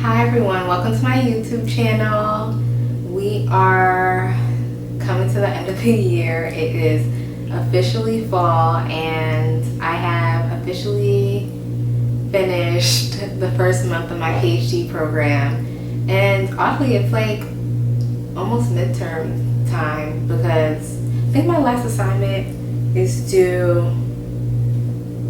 Hi everyone, welcome to my YouTube channel. We are coming to the end of the year. It is officially fall and I have officially finished the first month of my PhD program. And oddly, it's like almost midterm time because I think my last assignment is due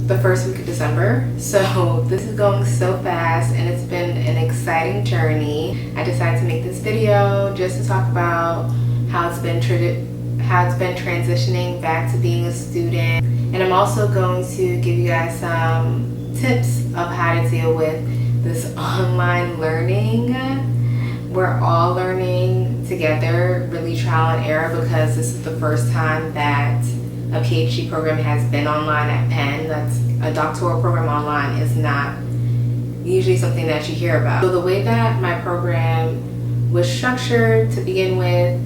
the first week of December. So this is going so fast and it's been an exciting journey. I decided to make this video just to talk about how it's been transitioning back to being a student. And I'm also going to give you guys some tips of how to deal with this online learning. We're all learning together, really trial and error, because this is the first time that a PhD program has been online at Penn. That's a doctoral program online is not usually something that you hear about. So the way that my program was structured to begin with,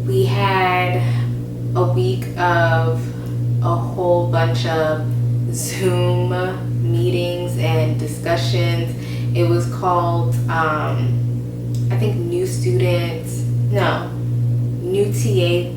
we had a week of a whole bunch of Zoom meetings and discussions. It was called, I think New TA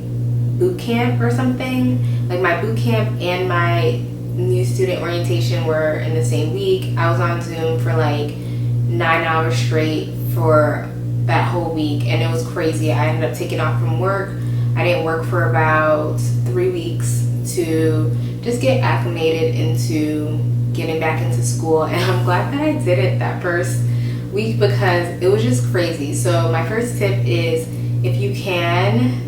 boot camp or something. Like my boot camp and my new student orientation were in the same week. I was on Zoom for like 9 hours straight for that whole week and it was crazy. I ended up taking off from work. I didn't work for about 3 weeks to just get acclimated into getting back into school, and I'm glad that I did it that first week because it was just crazy. So my first tip is, if you can,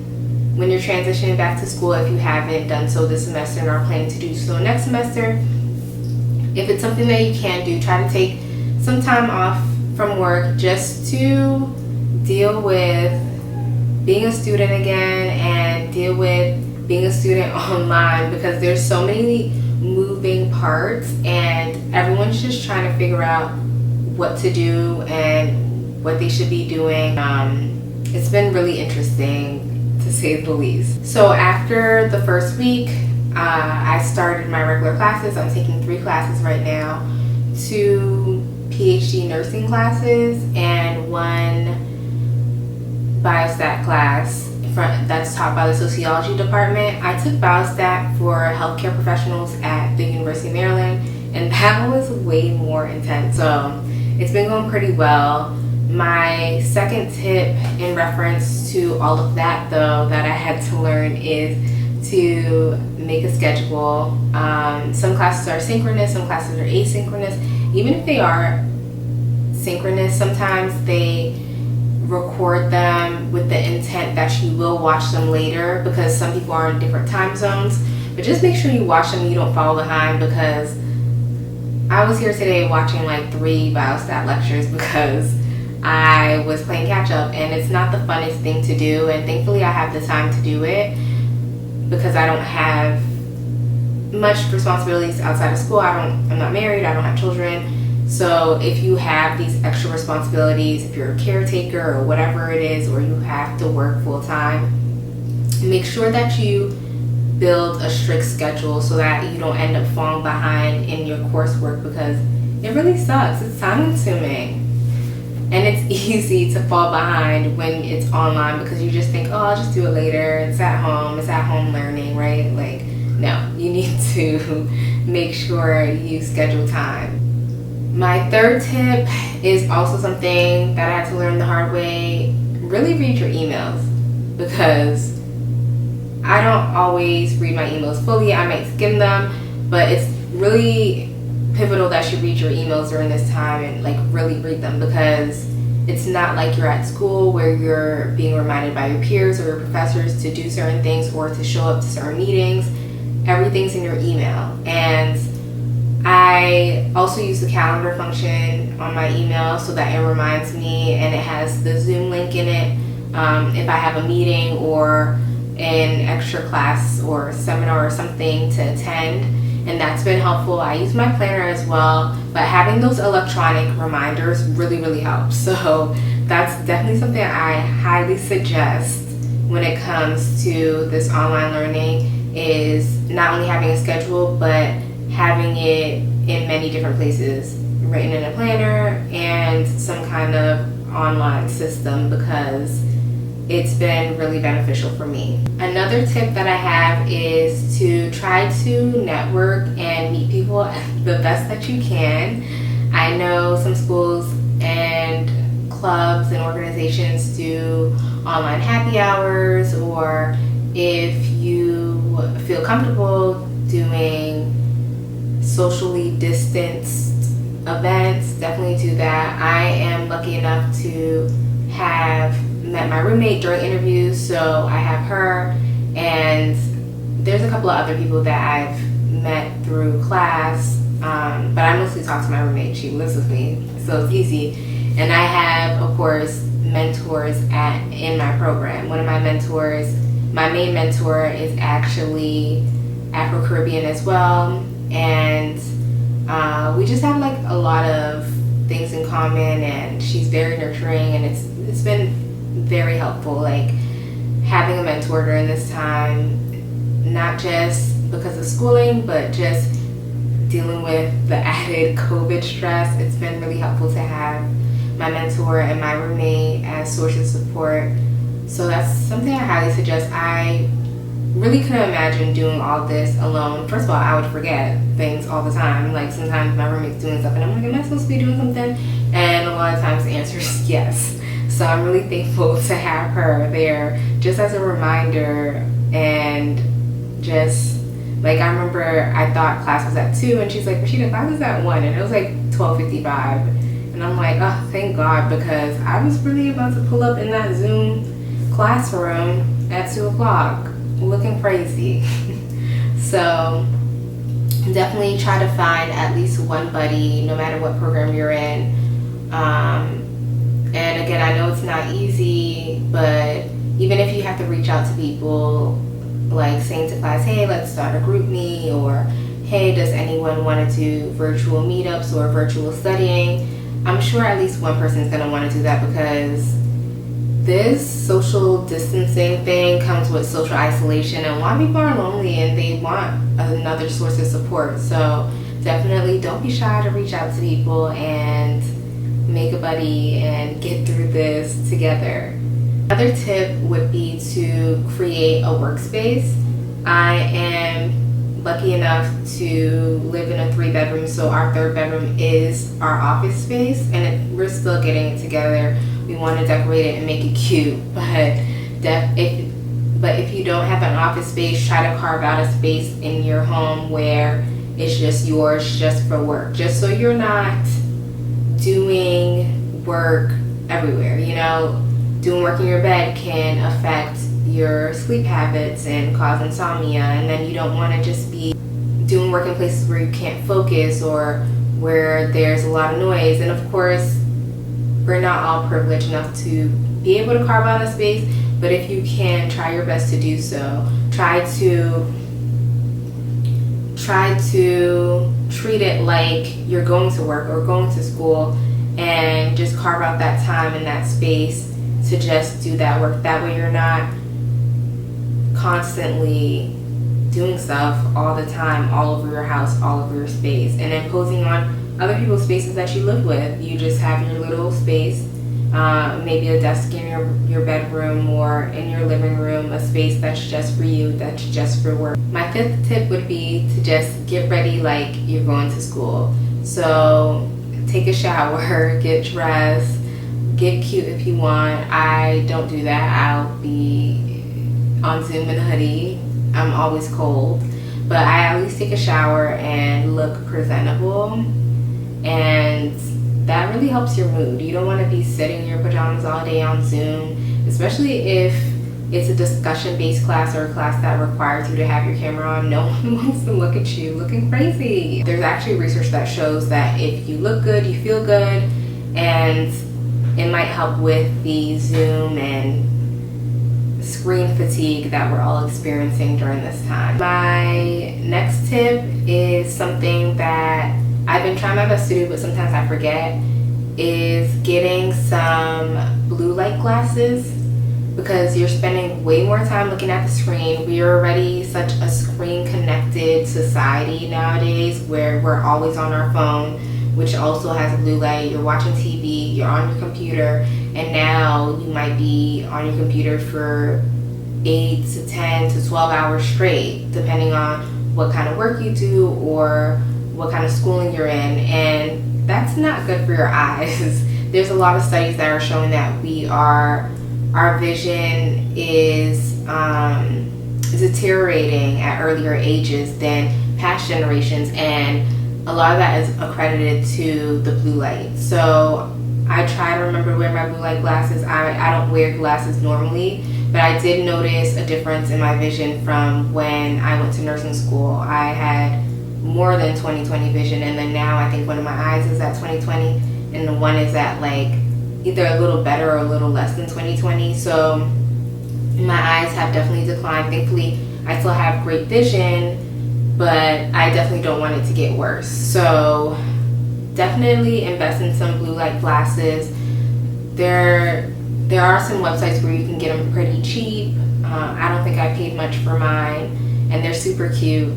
when you're transitioning back to school, if you haven't done so this semester and are planning to do so next semester, if it's something that you can do, try to take some time off from work just to deal with being a student again and deal with being a student online, because there's so many moving parts and everyone's just trying to figure out what to do and what they should be doing. It's been really interesting, to say the least. So after the first week, I started my regular classes. I'm taking 3 classes right now, 2 PhD nursing classes and 1 biostat class that's taught by the sociology department. I took biostat for healthcare professionals at the University of Maryland, and that was way more intense. So it's been going pretty well. My second tip in reference to all of that, though, that I had to learn is to make a schedule. Some classes are synchronous, some classes are asynchronous. Even if they are synchronous, sometimes they record them with the intent that you will watch them later, because some people are in different time zones. But just make sure you watch them and you don't fall behind, because I was here today watching like 3 biostat lectures because I was playing catch up, and it's not the funnest thing to do, and thankfully I have the time to do it because I don't have much responsibilities outside of school. I'm not married, I don't have children. So if you have these extra responsibilities, if you're a caretaker or whatever it is, or you have to work full time, make sure that you build a strict schedule so that you don't end up falling behind in your coursework, because it really sucks. It's time consuming. And it's easy to fall behind when it's online because you just think, oh, I'll just do it later. It's at home learning, right? Like, no, you need to make sure you schedule time. My third tip is also something that I had to learn the hard way. Really read your emails, because I don't always read my emails fully. I might skim them, but it's really pivotal that you read your emails during this time and like really read them, because it's not like you're at school where you're being reminded by your peers or your professors to do certain things or to show up to certain meetings. Everything's in your email. And I also use the calendar function on my email so that it reminds me, and it has the Zoom link in it if I have a meeting or an extra class or seminar or something to attend, and that's been helpful. I use my planner as well, but having those electronic reminders really helps. So that's definitely something I highly suggest when it comes to this online learning, is not only having a schedule, but having it in many different places, written in a planner and kind of online system because it's been really beneficial for me. Another tip that I have is to try to network and meet people the best that you can. I know some schools and clubs and organizations do online happy hours, or if you feel comfortable doing socially distanced events, definitely do that. I am lucky enough to have met my roommate during interviews, so I have her, and there's a couple of other people that I've met through class, but I mostly talk to my roommate. She lives with me, so it's easy. And I have, of course, mentors in my program. One of my mentors, my main mentor, is actually Afro-Caribbean as well, and we just have like a lot of things in common, and she's very nurturing, and it's been very helpful, like having a mentor during this time, not just because of schooling, but just dealing with the added COVID stress. It's been really helpful to have my mentor and my roommate as sources of support. So that's something I highly suggest. I really couldn't imagine doing all this alone. First of all, I would forget things all the time. Like sometimes my roommate's doing stuff and I'm like, am I supposed to be doing something? And a lot of times the answer is yes. So I'm really thankful to have her there just as a reminder, and just like I remember I thought class was at 2 and she's like, Rashida, class is at 1, and it was like 12:55. And I'm like, oh, thank God, because I was really about to pull up in that Zoom classroom at 2 o'clock looking crazy. So definitely try to find at least one buddy, no matter what program you're in. And again, I know it's not easy, but even if you have to reach out to people, like saying to class, hey, let's start a group meet, or hey, does anyone want to do virtual meetups or virtual studying? I'm sure at least one person is going to want to do that, because this social distancing thing comes with social isolation, and a lot of people are lonely and they want another source of support. So definitely don't be shy to reach out to people and make a buddy and get through this together. Another tip would be to create a workspace. I am lucky enough to live in a 3-bedroom, so our 3rd bedroom is our office space, and we're still getting it together. We want to decorate it and make it cute, but if you don't have an office space, try to carve out a space in your home where it's just yours, just for work, just so you're not doing work everywhere. You know, doing work in your bed can affect your sleep habits and cause insomnia, and then you don't want to just be doing work in places where you can't focus or where there's a lot of noise. And of course, we're not all privileged enough to be able to carve out a space, but if you can, try your best to do so. Try to treat it like you're going to work or going to school, and just carve out that time and that space to just do that work. That way you're not constantly doing stuff all the time, all over your house, all over your space, and imposing on other people's spaces that you live with. You just have your little space, maybe a desk in your bedroom or in your living room, a space that's just for you, that's just for work. My 5th tip would be to just get ready like you're going to school. So take a shower, get dressed, get cute if you want. I don't do that. I'll be on Zoom in a hoodie. I'm always cold, but I at least take a shower and look presentable, and that really helps your mood. You don't want to be sitting in your pajamas all day on Zoom, especially if it's a discussion-based class or a class that requires you to have your camera on. No one wants to look at you looking crazy. There's actually research that shows that if you look good, you feel good, and it might help with the Zoom and screen fatigue that we're all experiencing during this time. My next tip is something that I've been trying my best to do, but sometimes I forget, is getting some blue light glasses, because you're spending way more time looking at the screen. We are already such a screen connected society nowadays, where we're always on our phone, which also has a blue light. You're watching TV, you're on your computer, and now you might be on your computer for 8 to 10 to 12 hours straight, depending on what kind of work you do or what kind of schooling you're in, and that's not good for your eyes. There's a lot of studies that are showing that our vision is deteriorating at earlier ages than past generations, and a lot of that is accredited to the blue light. So I try to remember to wear my blue light glasses. I don't wear glasses normally, but I did notice a difference in my vision from when I went to nursing school. I had more than 20/20 vision, and then now I think one of my eyes is at 20/20, and the one is at like either a little better or a little less than 20/20. So my eyes have definitely declined. Thankfully, I still have great vision, but I definitely don't want it to get worse. So definitely invest in some blue light glasses. There are some websites where you can get them pretty cheap. I don't think I paid much for mine, and they're super cute.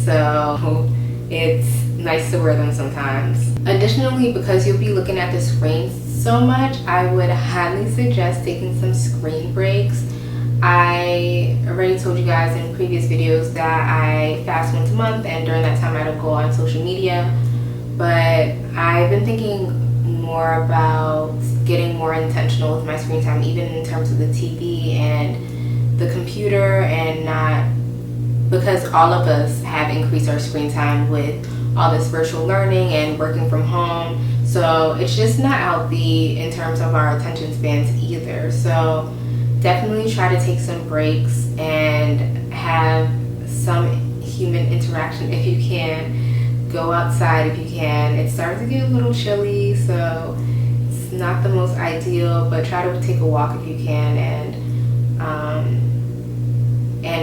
So it's nice to wear them sometimes. Additionally, because you'll be looking at the screen so much, I would highly suggest taking some screen breaks. I already told you guys in previous videos that I fast once a month, and during that time I don't go on social media. But I've been thinking more about getting more intentional with my screen time, even in terms of the TV and the computer, and not, because all of us have increased our screen time with all this virtual learning and working from home. So it's just not healthy in terms of our attention spans either. So definitely try to take some breaks and have some human interaction if you can. Go outside if you can. It's starting to get a little chilly, so it's not the most ideal, but try to take a walk if you can, and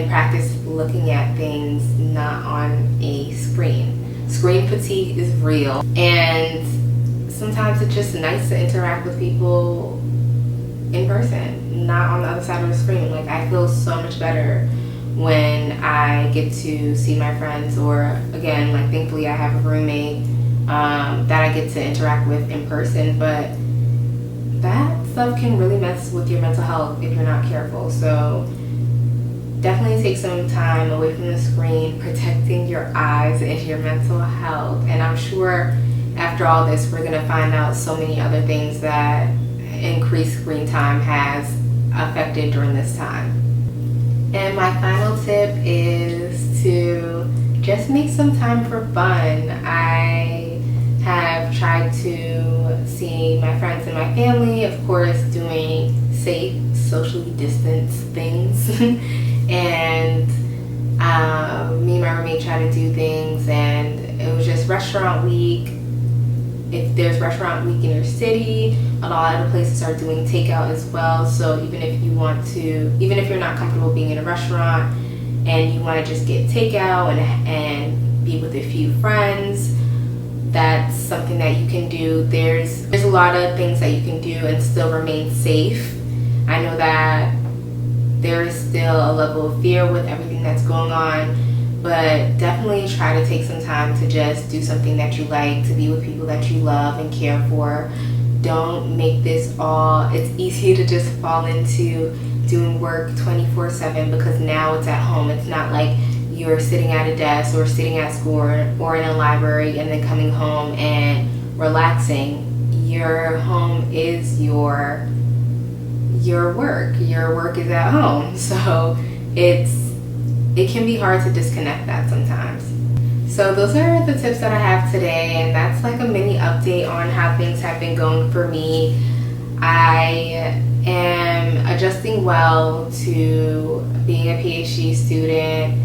practice looking at things not on a screen. Screen fatigue is real, and sometimes it's just nice to interact with people in person, not on the other side of the screen. Like, I feel so much better when I get to see my friends, or again, like, thankfully I have a roommate that I get to interact with in person, but that stuff can really mess with your mental health if you're not careful. So definitely take some time away from the screen, protecting your eyes and your mental health. And I'm sure after all this, we're gonna find out so many other things that increased screen time has affected during this time. And my final tip is to just make some time for fun. I have tried to see my friends and my family, of course, doing safe, socially distanced things. And me and my roommate tried to do things, and it was just restaurant week. If there's restaurant week in your city, a lot of the places are doing takeout as well. So even if you're not comfortable being in a restaurant and you want to just get takeout and be with a few friends, that's something that you can do. There's a lot of things that you can do and still remain safe. I know that there is still a level of fear with everything that's going on, but definitely try to take some time to just do something that you like, to be with people that you love and care for. Don't make this all, it's easy to just fall into doing work 24/7 because now it's at home. It's not like you're sitting at a desk or sitting at school or in a library and then coming home and relaxing. Your home is your work. Your work is at home. So it can be hard to disconnect that sometimes. So those are the tips that I have today, and that's like a mini update on how things have been going for me. I am adjusting well to being a PhD student.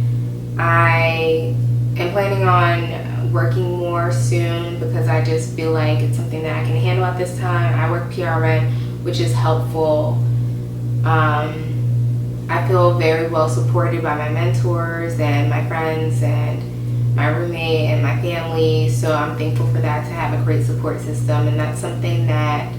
I am planning on working more soon because I just feel like it's something that I can handle at this time. I work PRN, which is helpful. I feel very well supported by my mentors and my friends and my roommate and my family, so I'm thankful for that, to have a great support system. And that's something that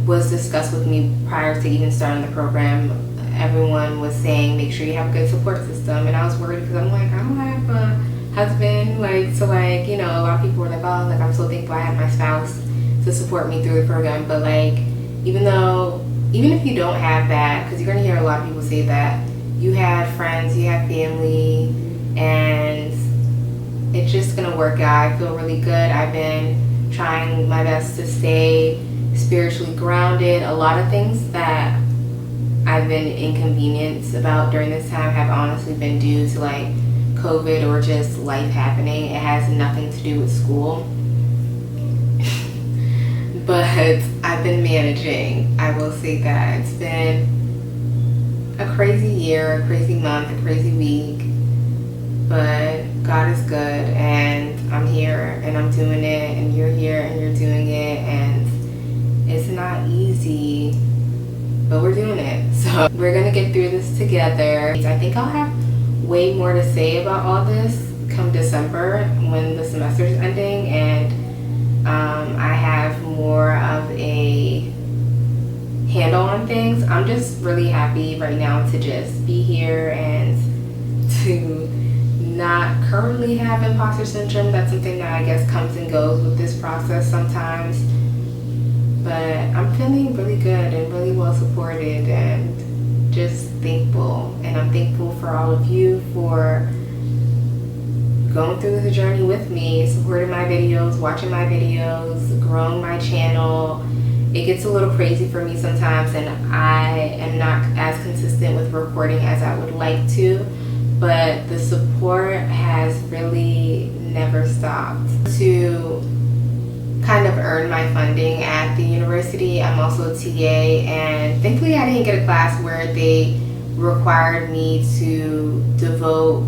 was discussed with me prior to even starting the program. Everyone was saying make sure you have a good support system, and I was worried because I'm like, I don't have a husband. Like, so like, you know, a lot of people were like, oh, like I'm so thankful I had my spouse to support me through the program. But like, even if you don't have that, because you're gonna hear a lot of people say that you had friends, you had family, and it's just gonna work out. I feel really good. I've been trying my best to stay spiritually grounded. A lot of things that I've been inconvenienced about during this time have honestly been due to like COVID or just life happening. It has nothing to do with school. But I've been managing. I will say that. It's been a crazy year, a crazy month, a crazy week. But God is good, and I'm here and I'm doing it, and you're here and you're doing it, and it's not easy, but we're doing it. So we're gonna get through this together. I think I'll have way more to say about all this come December when the semester's ending, and I have more of a handle on things. I'm just really happy right now to just be here and to not currently have imposter syndrome. That's something that I guess comes and goes with this process sometimes. But I'm feeling really good and really well supported and just thankful. And I'm thankful for all of you for going through the journey with me, supporting my videos, watching my videos, growing my channel. It gets a little crazy for me sometimes, and I am not as consistent with recording as I would like to, but the support has really never stopped. To kind of earn my funding at the university, I'm also a TA, and thankfully I didn't get a class where they required me to devote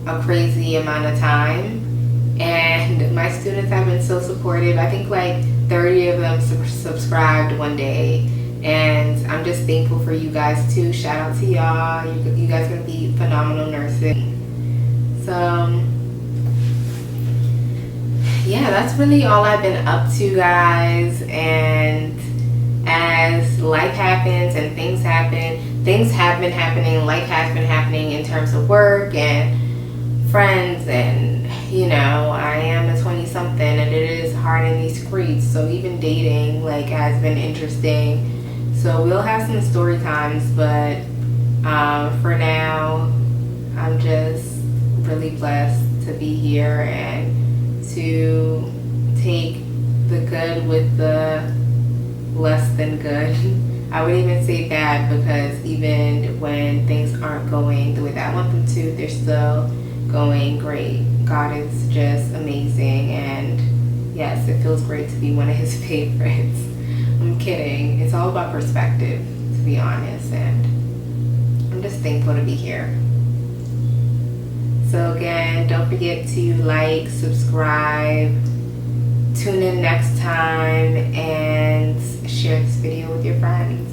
a crazy amount of time, and my students have been so supportive. I think like 30 of them subscribed one day, and I'm just thankful for you guys too. Shout out to y'all. You guys are gonna be phenomenal nurses. So yeah, that's really all I've been up to, guys. And as life happens and things happen, things have been happening, life has been happening in terms of work and friends, and you know, I am a 20-something and it is hard in these streets, so even dating like has been interesting. So we'll have some story times, but for now I'm just really blessed to be here and to take the good with the less than good. I would even say bad, because even when things aren't going the way that I want them to, they're still going great. God is just amazing, and yes, it feels great to be one of his favorites. I'm kidding. It's all about perspective, to be honest, and I'm just thankful to be here. So again, don't forget to like, subscribe, tune in next time, and share this video with your friends.